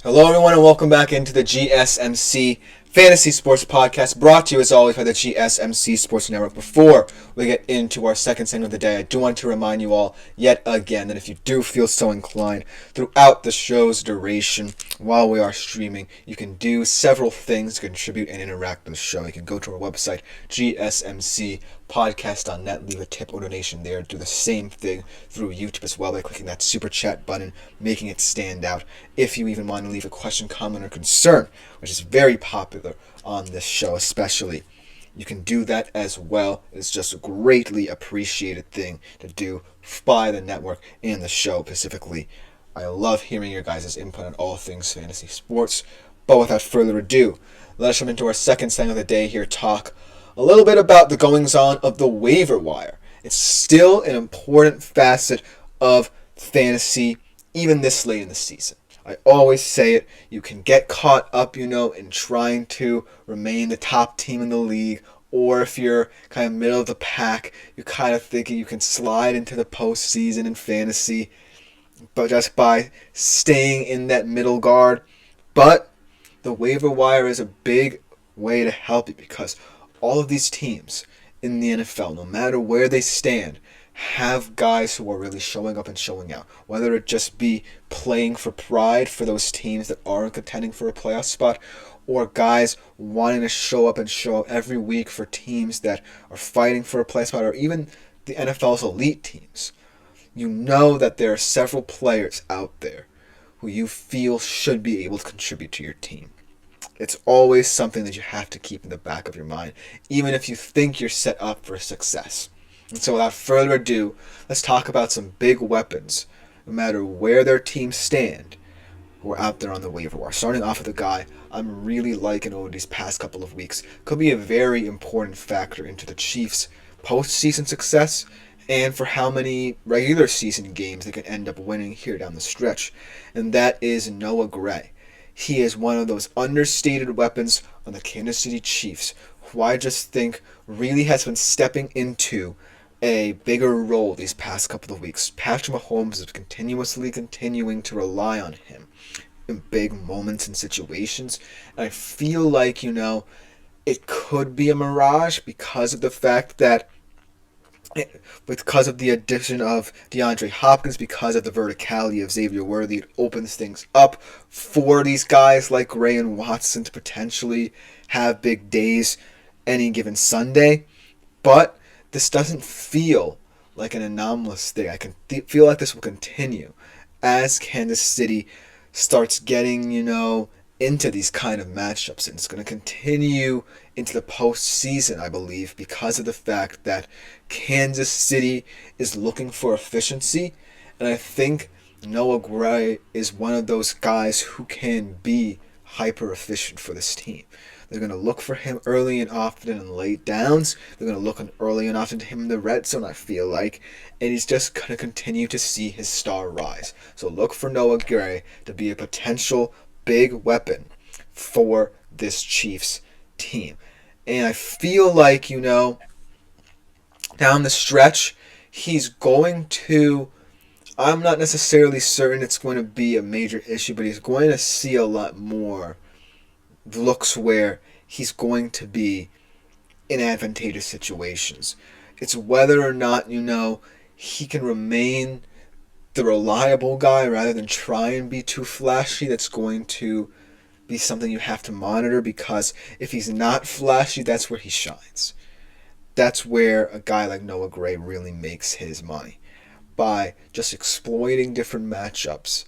Hello, everyone, and welcome back into the GSMC Fantasy Sports Podcast, brought to you, as always, by the GSMC Sports Network. Before we get into our second segment of the day, I do want to remind you all, yet again, that if you do feel so inclined, throughout the show's duration, while we are streaming, you can do several things to contribute and interact with the show. You can go to our website, GSMCpodcast.net, leave a tip or donation there. Do the same thing through YouTube as well by clicking that super chat button, making it stand out. If you even want to leave a question, comment, or concern, which is very popular on this show especially, you can do that as well. It's just a greatly appreciated thing to do by the network and the show specifically. I love hearing your guys' input on all things fantasy sports. But without further ado, let us jump into our second segment of the day here, talk a little bit about the goings-on of the waiver wire. It's still an important facet of fantasy, even this late in the season. I always say it, you can get caught up, in trying to remain the top team in the league, or if you're kind of middle of the pack, you're kind of thinking you can slide into the postseason in fantasy, but just by staying in that middle guard. But the waiver wire is a big way to help you, because all of these teams in the NFL, no matter where they stand, have guys who are really showing up and showing out. Whether it just be playing for pride for those teams that aren't contending for a playoff spot, or guys wanting to show up and show up every week for teams that are fighting for a playoff spot, or even the NFL's elite teams. You know that there are several players out there who you feel should be able to contribute to your team. It's always something that you have to keep in the back of your mind, even if you think you're set up for success. And so without further ado, let's talk about some big weapons, no matter where their teams stand, who are out there on the waiver wire. Starting off with a guy I'm really liking over these past couple of weeks. Could be a very important factor into the Chiefs' postseason success and for how many regular season games they can end up winning here down the stretch. And that is Noah Gray. He is one of those understated weapons on the Kansas City Chiefs, who I just think really has been stepping into a bigger role these past couple of weeks. Patrick Mahomes is continuing to rely on him in big moments and situations. And I feel like, it could be a mirage because of the fact that because of the addition of DeAndre Hopkins, because of the verticality of Xavier Worthy, it opens things up for these guys like Gray and Watson to potentially have big days any given Sunday. But this doesn't feel like an anomalous thing. I can feel like this will continue as Kansas City starts getting, into these kind of matchups. And it's going to continue into the postseason, I believe, because of the fact that Kansas City is looking for efficiency. And I think Noah Gray is one of those guys who can be hyper efficient for this team. They're going to look for him early and often in late downs. They're going to look early and often to him in the red zone, I feel like. And he's just going to continue to see his star rise. So look for Noah Gray to be a potential big weapon for this Chiefs team. And I feel like, down the stretch, he's going to, I'm not necessarily certain it's going to be a major issue, but he's going to see a lot more looks where he's going to be in advantageous situations. It's whether or not, he can remain the reliable guy rather than try and be too flashy. That's going to be something you have to monitor, because if he's not flashy, that's where he shines. That's where a guy like Noah Gray really makes his money, by just exploiting different matchups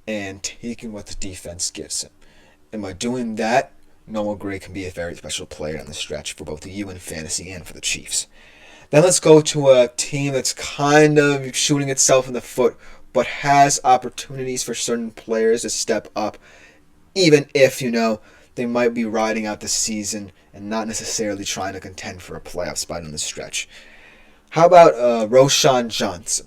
and taking what the defense gives him. And by doing that, Noah Gray can be a very special player on the stretch for both you in fantasy and for the Chiefs. Then let's go to a team that's kind of shooting itself in the foot, but has opportunities for certain players to step up, even if, they might be riding out the season and not necessarily trying to contend for a playoff spot in the stretch. How about Roschon Johnson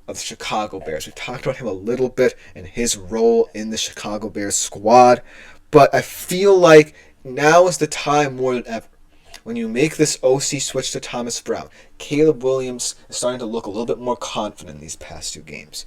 of the Chicago Bears? We talked about him a little bit and his role in the Chicago Bears squad, but I feel like now is the time more than ever. When you make this OC switch to Thomas Brown, Caleb Williams is starting to look a little bit more confident in these past two games.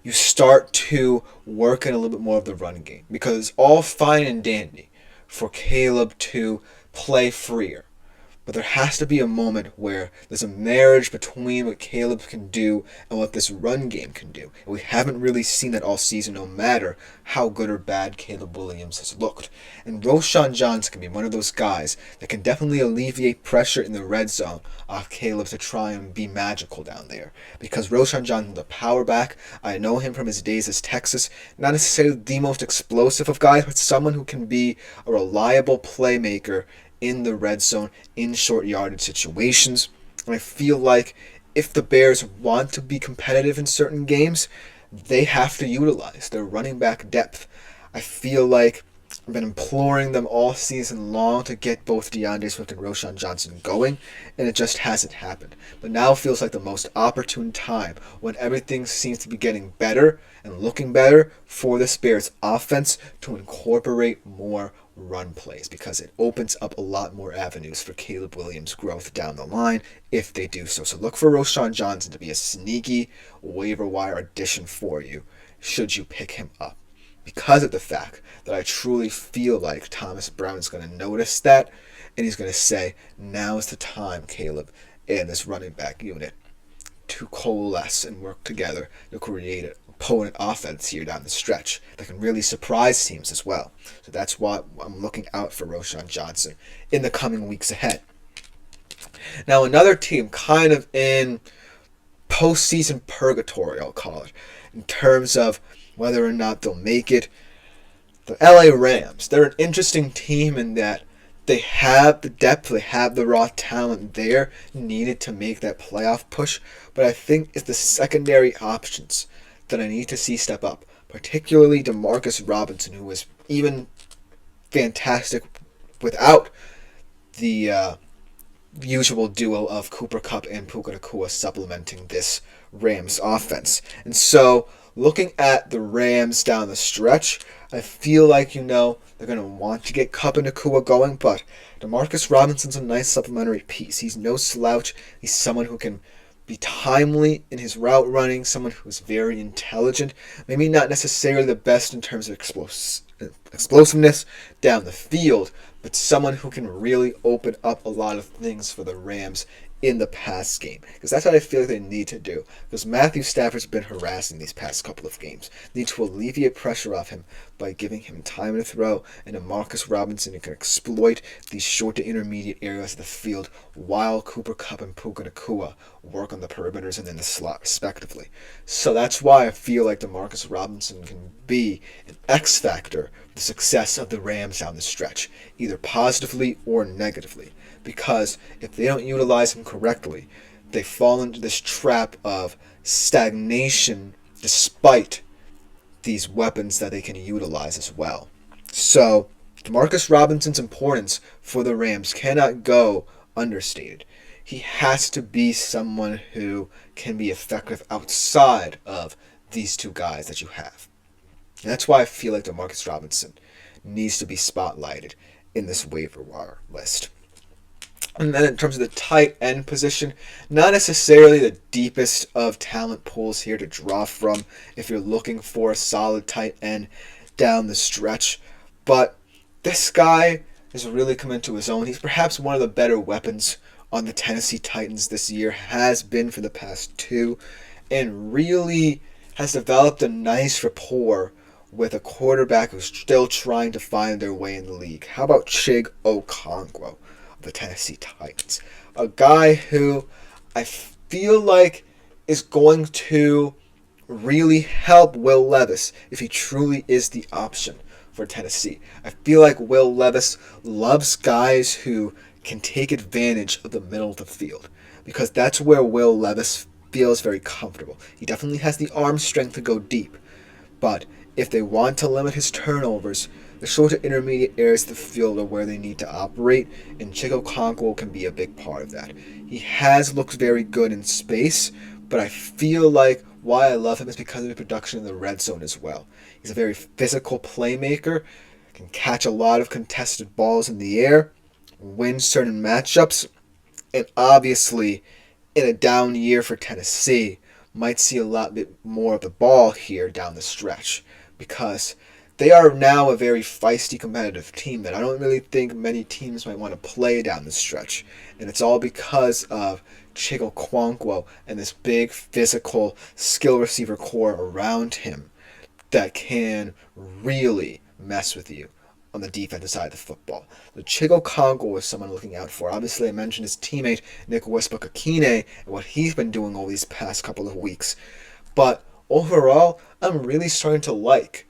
you start to work in a little bit more of the run game. Because it's all fine and dandy for Caleb to play freer. But there has to be a moment where there's a marriage between what Caleb can do and what this run game can do. And we haven't really seen that all season, no matter how good or bad Caleb Williams has looked. And Roschon Johnson can be one of those guys that can definitely alleviate pressure in the red zone off Caleb to try and be magical down there. Because Roschon Johnson's a power back. I know him from his days as Texas. Not necessarily the most explosive of guys, but someone who can be a reliable playmaker in the red zone, in short yardage situations. And I feel like if the Bears want to be competitive in certain games, they have to utilize their running back depth. I feel like I've been imploring them all season long to get both DeAndre Swift and Roschon Johnson going, and it just hasn't happened. But now feels like the most opportune time when everything seems to be getting better and looking better for this Bears offense to incorporate more run plays, because it opens up a lot more avenues for Caleb Williams' growth down the line if they do so. So look for Roschon Johnson to be a sneaky waiver wire addition for you should you pick him up, because of the fact that I truly feel like Thomas Brown is going to notice that, and he's going to say, now is the time, Caleb, and this running back unit to coalesce and work together to create an opponent offense here down the stretch that can really surprise teams as well. So that's why I'm looking out for Roschon Johnson in the coming weeks ahead. Now, another team kind of in postseason purgatory, I'll call it, in terms of whether or not they'll make it, the LA Rams. They're an interesting team in that they have the depth, they have the raw talent there needed to make that playoff push, but I think it's the secondary options that I need to see step up, particularly Demarcus Robinson, who was even fantastic without the usual duo of Cooper Kupp and Puka Nacua supplementing this Rams offense. And so, looking at the Rams down the stretch, I feel like, they're going to want to get Kupp and Nacua going, but Demarcus Robinson's a nice supplementary piece. He's no slouch. He's someone who can be timely in his route running, someone who's very intelligent, maybe not necessarily the best in terms of explosiveness down the field, but someone who can really open up a lot of things for the Rams in the pass game, because that's what I feel like they need to do, because Matthew Stafford's been harassing these past couple of games. They need to alleviate pressure off him by giving him time to throw, and Demarcus Robinson who can exploit these short to intermediate areas of the field while Cooper Kupp and Puka Nacua work on the perimeters and in the slot respectively. So that's why I feel like Demarcus Robinson can be an X factor for the success of the Rams down the stretch, either positively or negatively. Because if they don't utilize him correctly, they fall into this trap of stagnation despite these weapons that they can utilize as well. So, Demarcus Robinson's importance for the Rams cannot go understated. He has to be someone who can be effective outside of these two guys that you have. And that's why I feel like Demarcus Robinson needs to be spotlighted in this waiver wire list. And then in terms of the tight end position, not necessarily the deepest of talent pools here to draw from if you're looking for a solid tight end down the stretch. But this guy has really come into his own. He's perhaps one of the better weapons on the Tennessee Titans this year, has been for the past two, and really has developed a nice rapport with a quarterback who's still trying to find their way in the league. How about Chig Okonkwo? The Tennessee Titans, a guy who I feel like is going to really help Will Levis if he truly is the option for Tennessee. I feel like Will Levis loves guys who can take advantage of the middle of the field, because that's where Will Levis feels very comfortable. He definitely has the arm strength to go deep, but if they want to limit his turnovers, the short to intermediate areas of the field are where they need to operate, and Chig Okonkwo can be a big part of that. He has looked very good in space, but I feel like why I love him is because of the production in the red zone as well. He's a very physical playmaker, can catch a lot of contested balls in the air, win certain matchups, and obviously in a down year for Tennessee, might see a lot bit more of the ball here down the stretch, because they are now a very feisty, competitive team that I don't really think many teams might want to play down the stretch. And it's all because of Chigokwonkwo and this big physical skill receiver core around him that can really mess with you on the defensive side of the football. The Chigokwonkwo is someone looking out for. Obviously, I mentioned his teammate Nick Westbrook-Akine and what he's been doing over these past couple of weeks. But overall, I'm really starting to like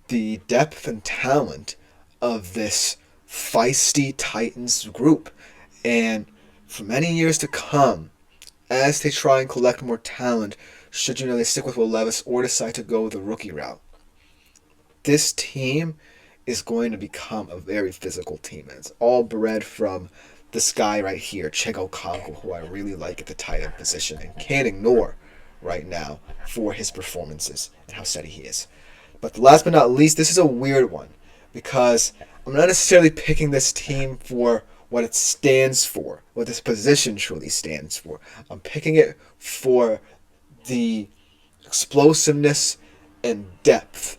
the depth and talent of this feisty Titans group. And for many years to come, as they try and collect more talent, should they stick with Will Levis or decide to go the rookie route, this team is going to become a very physical team. And it's all bred from this guy right here, Chigokwonkwo, who I really like at the tight end position and can't ignore right now for his performances and how steady he is. But last but not least, this is a weird one because I'm not necessarily picking this team for what it stands for, what this position truly stands for. I'm picking it for the explosiveness and depth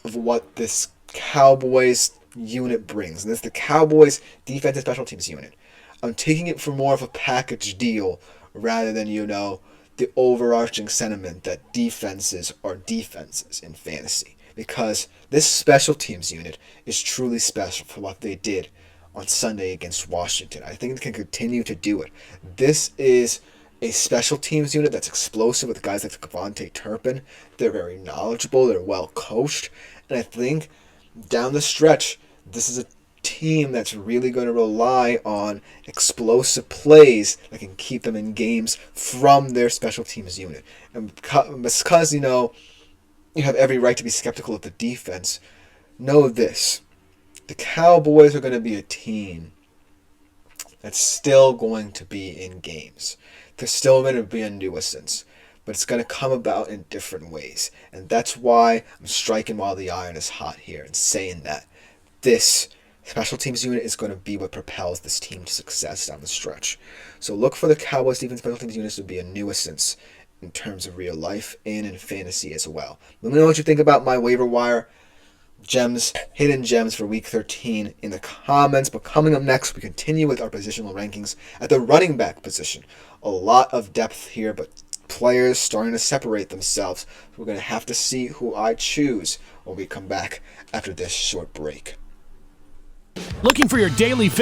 of what this Cowboys unit brings. And this is the Cowboys defensive special teams unit. I'm taking it for more of a package deal rather than, the overarching sentiment that defenses are defenses in fantasy. Because this special teams unit is truly special for what they did on Sunday against Washington. I think they can continue to do it. This is a special teams unit that's explosive with guys like Devontae Turpin. They're very knowledgeable. They're well coached. And I think down the stretch, this is a team that's really going to rely on explosive plays that can keep them in games from their special teams unit. And because, you have every right to be skeptical of the defense, know this. The Cowboys are going to be a team that's still going to be in games. They're still going to be a nuisance, but it's going to come about in different ways. And that's why I'm striking while the iron is hot here and saying that this special teams unit is going to be what propels this team to success down the stretch. So look for the Cowboys defense special teams units to be a nuisance in terms of real life and in fantasy as well. Let me know what you think about my waiver wire gems, hidden gems for week 13 in the comments. But coming up next, we continue with our positional rankings at the running back position. A lot of depth here, but players starting to separate themselves. We're going to have to see who I choose when we come back after this short break. Looking for your daily fix?